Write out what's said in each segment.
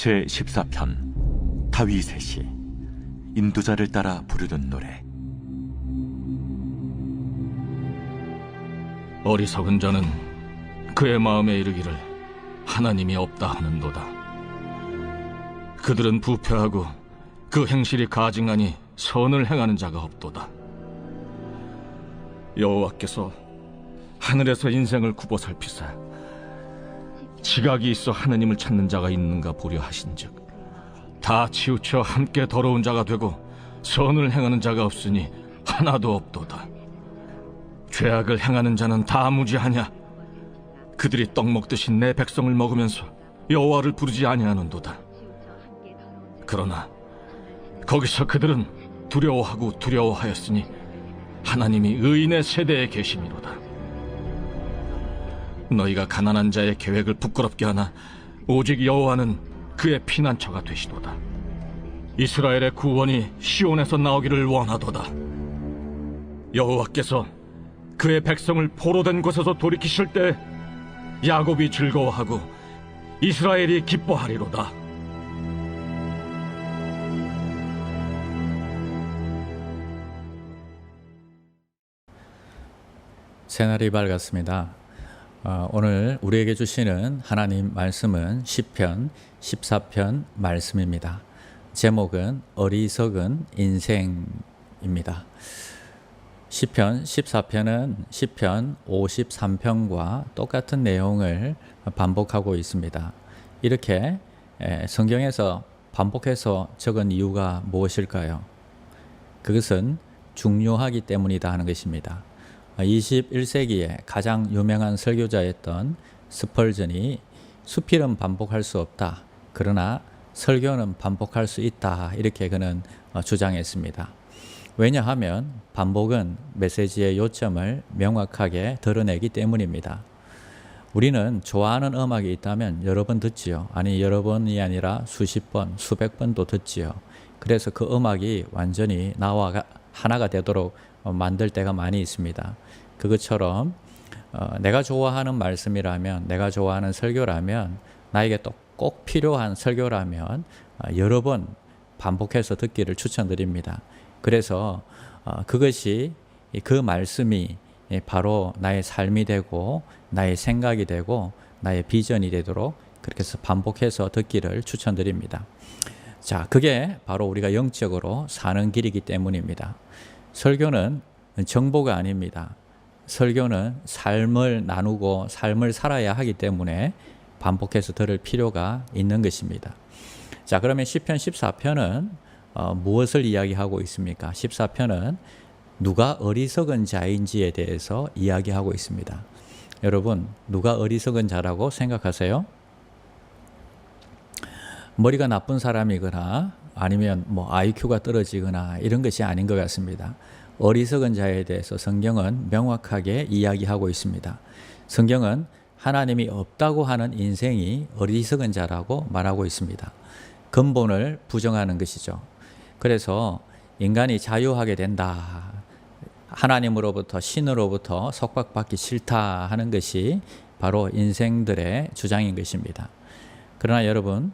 제14편 다윗의 인도자를 따라 부르는 노래. 어리석은 자는 그의 마음에 이르기를 하나님이 없다 하는도다. 그들은 부패하고 그 행실이 가증하니 선을 행하는 자가 없도다. 여호와께서 하늘에서 인생을 굽어 살피사 지각이 있어 하나님을 찾는 자가 있는가 보려 하신즉 다 치우쳐 함께 더러운 자가 되고 선을 행하는 자가 없으니 하나도 없도다. 죄악을 행하는 자는 다 무지하냐? 그들이 떡 먹듯이 내 백성을 먹으면서 여호와를 부르지 아니하는도다. 그러나 거기서 그들은 두려워하고 두려워하였으니 하나님이 의인의 세대에 계심이로다. 너희가 가난한 자의 계획을 부끄럽게 하나 오직 여호와는 그의 피난처가 되시도다. 이스라엘의 구원이 시온에서 나오기를 원하도다. 여호와께서 그의 백성을 포로된 곳에서 돌이키실 때 야곱이 즐거워하고 이스라엘이 기뻐하리로다. 새날이 밝았습니다. 오늘 우리에게 주시는 하나님 말씀은 시편 14편 말씀입니다. 제목은 어리석은 인생입니다. 시편 14편은 시편 53편과 똑같은 내용을 반복하고 있습니다. 이렇게 성경에서 반복해서 적은 이유가 무엇일까요? 그것은 중요하기 때문이다 하는 것입니다. 21세기에 가장 유명한 설교자였던 스펄전이 수필은 반복할 수 없다. 그러나 설교는 반복할 수 있다. 이렇게 그는 주장했습니다. 왜냐하면 반복은 메시지의 요점을 명확하게 드러내기 때문입니다. 우리는 좋아하는 음악이 있다면 여러 번 듣지요. 아니 여러 번이 아니라 수십 번, 수백 번도 듣지요. 그래서 그 음악이 완전히 나와 하나가 되도록 만들 때가 많이 있습니다. 그것처럼 내가 좋아하는 말씀이라면, 내가 좋아하는 설교라면, 나에게 또 꼭 필요한 설교라면 여러 번 반복해서 듣기를 추천드립니다. 그래서 그것이, 그 말씀이 바로 나의 삶이 되고 나의 생각이 되고 나의 비전이 되도록 그렇게 해서 반복해서 듣기를 추천드립니다. 자, 그게 바로 우리가 영적으로 사는 길이기 때문입니다. 설교는 정보가 아닙니다. 설교는 삶을 나누고 삶을 살아야 하기 때문에 반복해서 들을 필요가 있는 것입니다. 자, 그러면 시편 14편은 무엇을 이야기하고 있습니까? 14편은 누가 어리석은 자인지에 대해서 이야기하고 있습니다. 여러분, 누가 어리석은 자라고 생각하세요? 머리가 나쁜 사람이거나 아니면 IQ가 떨어지거나 이런 것이 아닌 것 같습니다. 어리석은 자에 대해서 성경은 명확하게 이야기하고 있습니다. 성경은 하나님이 없다고 하는 인생이 어리석은 자라고 말하고 있습니다. 근본을 부정하는 것이죠. 그래서 인간이 자유하게 된다. 하나님으로부터, 신으로부터 속박받기 싫다 하는 것이 바로 인생들의 주장인 것입니다. 그러나 여러분,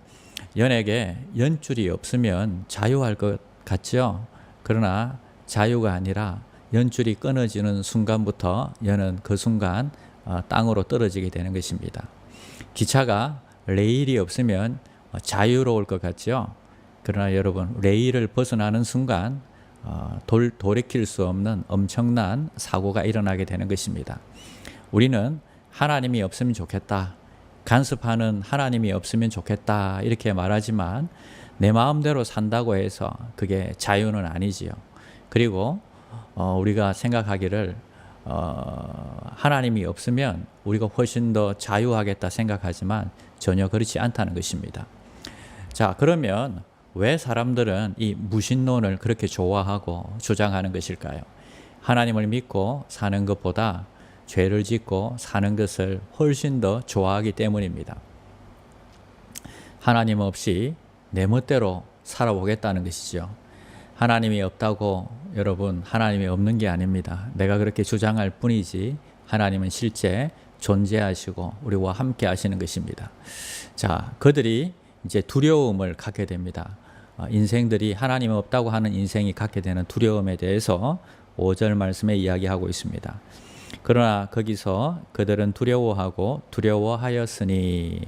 연에게 연줄이 없으면 자유할 것 같죠? 그러나 자유가 아니라 연줄이 끊어지는 순간부터 연은 그 순간 땅으로 떨어지게 되는 것입니다. 기차가 레일이 없으면 자유로울 것 같죠? 그러나 여러분, 레일을 벗어나는 순간 돌이킬 수 없는 엄청난 사고가 일어나게 되는 것입니다. 우리는 하나님이 없으면 좋겠다, 간섭하는 하나님이 없으면 좋겠다 이렇게 말하지만 내 마음대로 산다고 해서 그게 자유는 아니지요. 그리고 우리가 생각하기를 하나님이 없으면 우리가 훨씬 더 자유하겠다 생각하지만 전혀 그렇지 않다는 것입니다. 자, 그러면 왜 사람들은 이 무신론을 그렇게 좋아하고 주장하는 것일까요? 하나님을 믿고 사는 것보다 죄를 짓고 사는 것을 훨씬 더 좋아하기 때문입니다. 하나님 없이 내 멋대로 살아보겠다는 것이죠. 하나님이 없다고 여러분, 하나님이 없는 게 아닙니다. 내가 그렇게 주장할 뿐이지 하나님은 실제 존재하시고 우리와 함께 하시는 것입니다. 자, 그들이 이제 두려움을 갖게 됩니다. 인생들이 하나님 없다고 하는 인생이 갖게 되는 두려움에 대해서 5절 말씀에 이야기하고 있습니다. 그러나 거기서 그들은 두려워하고 두려워하였으니,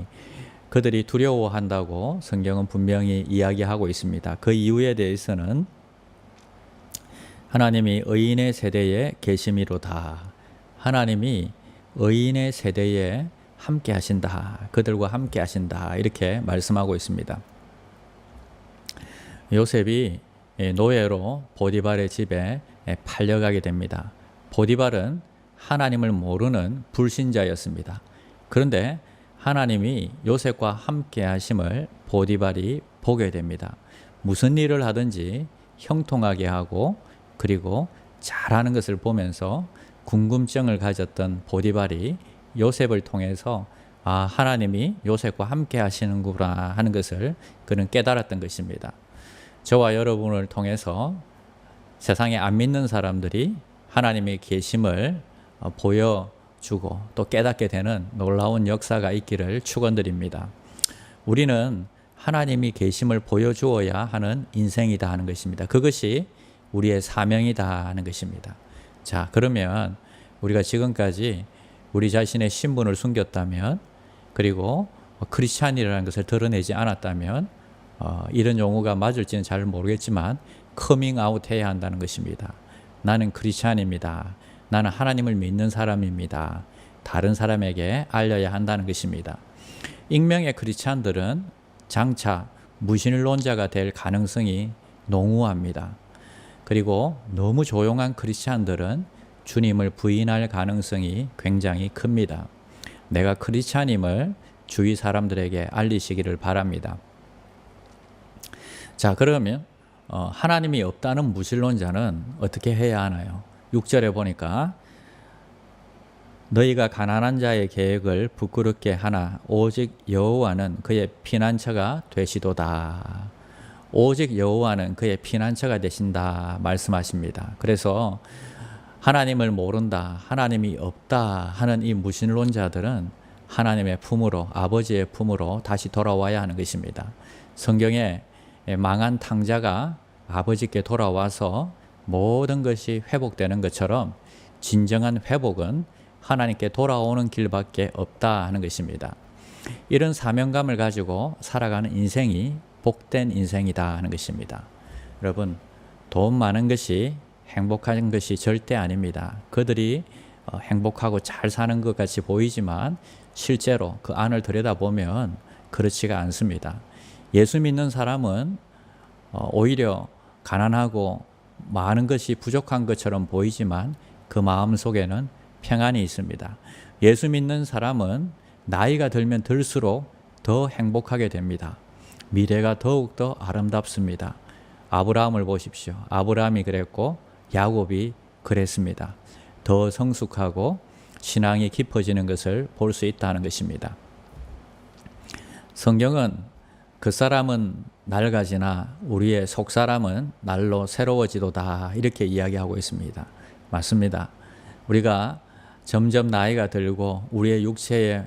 그들이 두려워한다고 성경은 분명히 이야기하고 있습니다. 그 이유에 대해서는 하나님이 의인의 세대에 계심이로다. 하나님이 의인의 세대에 함께 하신다. 그들과 함께 하신다. 이렇게 말씀하고 있습니다. 요셉이 노예로 보디발의 집에 팔려가게 됩니다. 보디발은 하나님을 모르는 불신자였습니다. 그런데 하나님이 요셉과 함께 하심을 보디발이 보게 됩니다. 무슨 일을 하든지 형통하게 하고 그리고 잘하는 것을 보면서 궁금증을 가졌던 보디발이 요셉을 통해서 하나님이 요셉과 함께 하시는구나 하는 것을 그는 깨달았던 것입니다. 저와 여러분을 통해서 세상에 안 믿는 사람들이 하나님의 계심을 보여주고 또 깨닫게 되는 놀라운 역사가 있기를 축원드립니다. 우리는 하나님이 계심을 보여주어야 하는 인생이다 하는 것입니다. 그것이 우리의 사명이다 하는 것입니다. 자, 그러면 우리가 지금까지 우리 자신의 신분을 숨겼다면, 그리고 크리스찬이라는 것을 드러내지 않았다면, 이런 용어가 맞을지는 잘 모르겠지만 커밍아웃 해야 한다는 것입니다. 나는 크리스찬입니다. 나는 하나님을 믿는 사람입니다. 다른 사람에게 알려야 한다는 것입니다. 익명의 크리스찬들은 장차 무신론자가 될 가능성이 농후합니다. 그리고 너무 조용한 크리스찬들은 주님을 부인할 가능성이 굉장히 큽니다. 내가 크리스찬임을 주위 사람들에게 알리시기를 바랍니다. 자, 그러면 하나님이 없다는 무신론자는 어떻게 해야 하나요? 6절에 보니까 너희가 가난한 자의 계획을 부끄럽게 하나 오직 여호와는 그의 피난처가 되시도다. 오직 여호와는 그의 피난처가 되신다 말씀하십니다. 그래서 하나님을 모른다, 하나님이 없다 하는 이 무신론자들은 하나님의 품으로, 아버지의 품으로 다시 돌아와야 하는 것입니다. 성경에 망한 탕자가 아버지께 돌아와서 모든 것이 회복되는 것처럼 진정한 회복은 하나님께 돌아오는 길밖에 없다 하는 것입니다. 이런 사명감을 가지고 살아가는 인생이 복된 인생이다 하는 것입니다. 여러분, 돈 많은 것이 행복한 것이 절대 아닙니다. 그들이 행복하고 잘 사는 것 같이 보이지만 실제로 그 안을 들여다보면 그렇지가 않습니다. 예수 믿는 사람은 오히려 가난하고 많은 것이 부족한 것처럼 보이지만 그 마음 속에는 평안이 있습니다. 예수 믿는 사람은 나이가 들면 들수록 더 행복하게 됩니다. 미래가 더욱더 아름답습니다. 아브라함을 보십시오. 아브라함이 그랬고 야곱이 그랬습니다. 더 성숙하고 신앙이 깊어지는 것을 볼 수 있다는 것입니다. 성경은 그 사람은 낡아지나 우리의 속사람은 날로 새로워지도다 이렇게 이야기하고 있습니다. 맞습니다. 우리가 점점 나이가 들고 우리의 육체의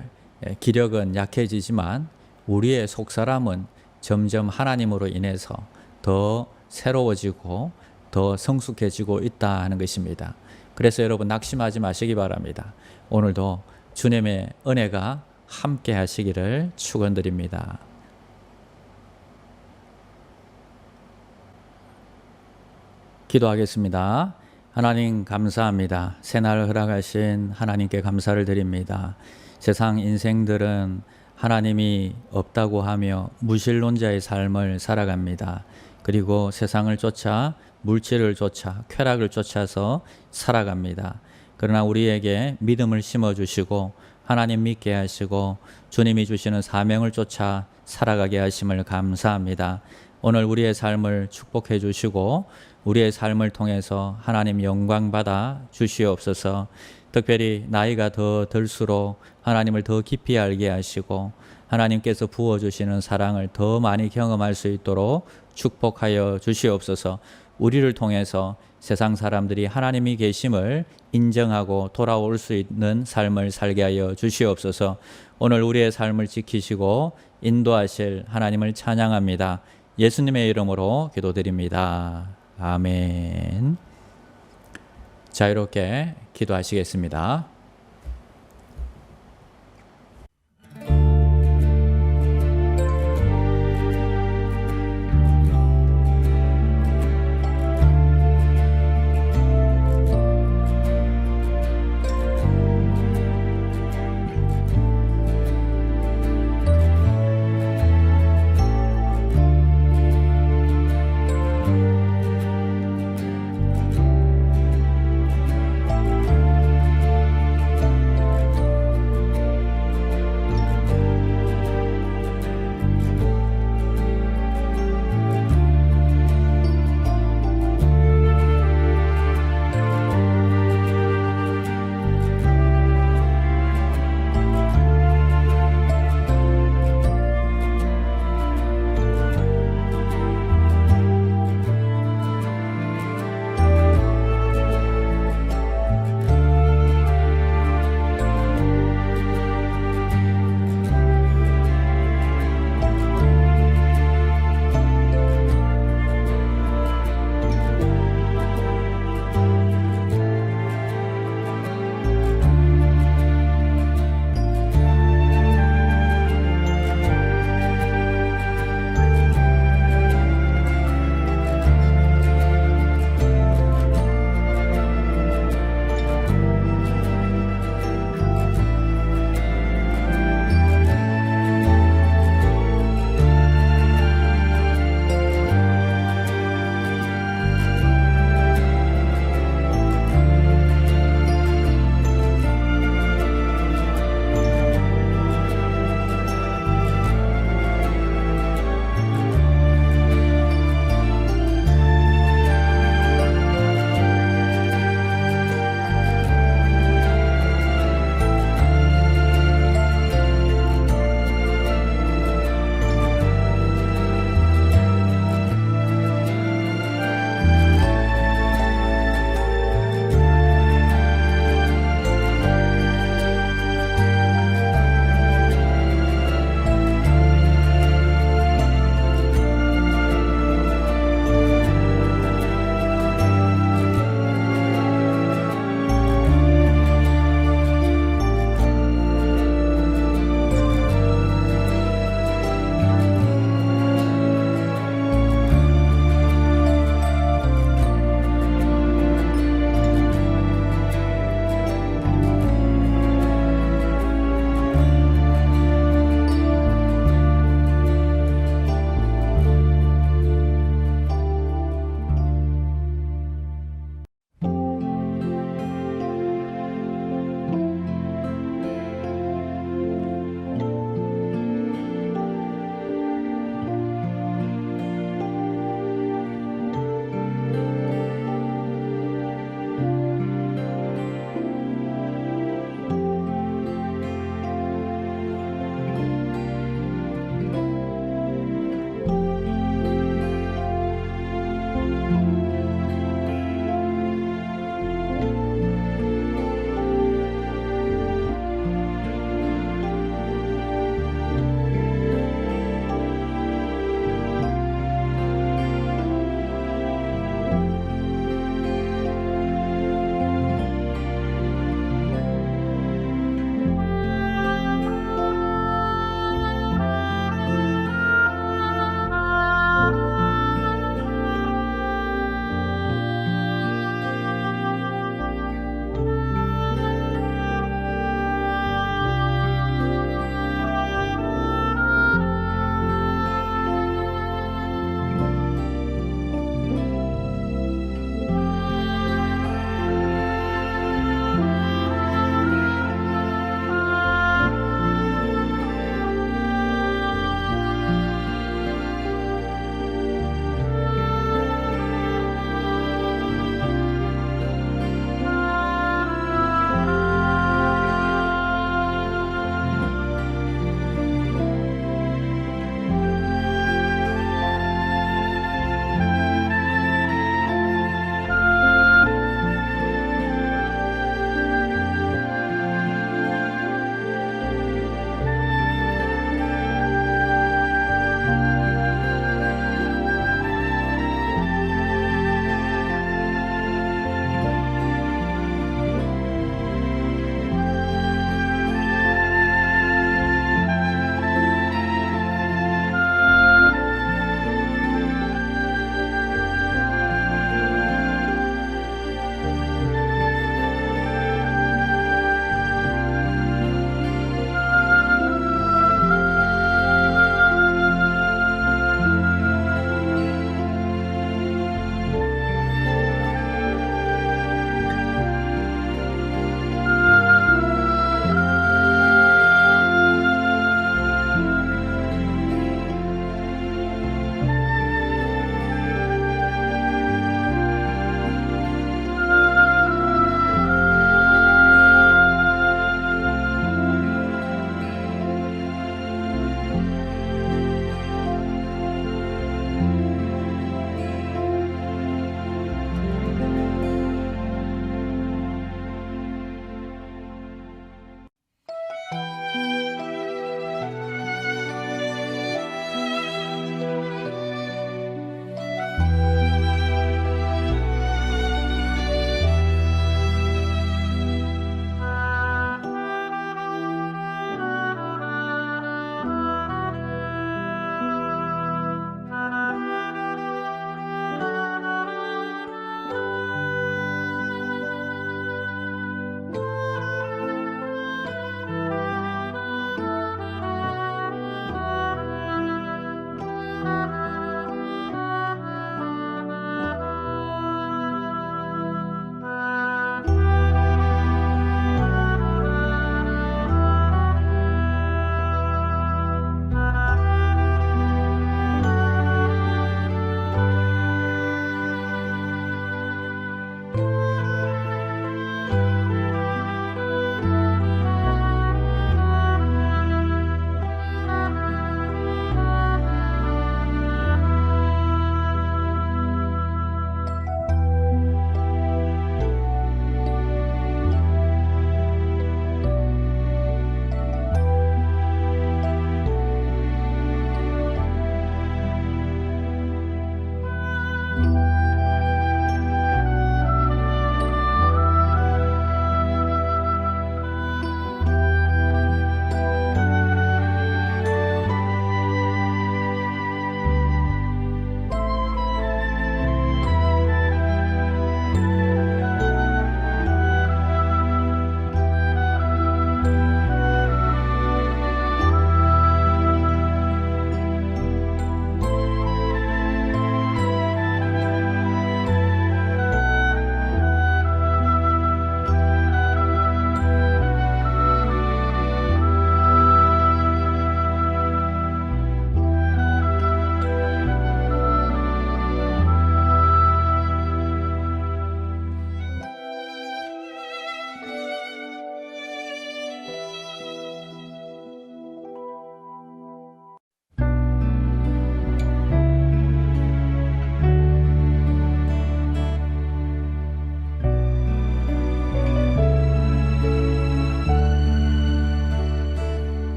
기력은 약해지지만 우리의 속사람은 점점 하나님으로 인해서 더 새로워지고 더 성숙해지고 있다 하는 것입니다. 그래서 여러분 낙심하지 마시기 바랍니다. 오늘도 주님의 은혜가 함께 하시기를 축원드립니다. 기도하겠습니다. 하나님 감사합니다. 새날 허락하신 하나님께 감사를 드립니다. 세상 인생들은 하나님이 없다고 하며 무신론자의 삶을 살아갑니다. 그리고 세상을 쫓아 물질을 쫓아 쾌락을 쫓아서 살아갑니다. 그러나 우리에게 믿음을 심어주시고 하나님 믿게 하시고 주님이 주시는 사명을 쫓아 살아가게 하심을 감사합니다. 오늘 우리의 삶을 축복해 주시고 우리의 삶을 통해서 하나님 영광 받아 주시옵소서. 특별히 나이가 더 들수록 하나님을 더 깊이 알게 하시고 하나님께서 부어주시는 사랑을 더 많이 경험할 수 있도록 축복하여 주시옵소서. 우리를 통해서 세상 사람들이 하나님이 계심을 인정하고 돌아올 수 있는 삶을 살게 하여 주시옵소서. 오늘 우리의 삶을 지키시고 인도하실 하나님을 찬양합니다. 예수님의 이름으로 기도드립니다. 아멘. 자유롭게 기도하시겠습니다.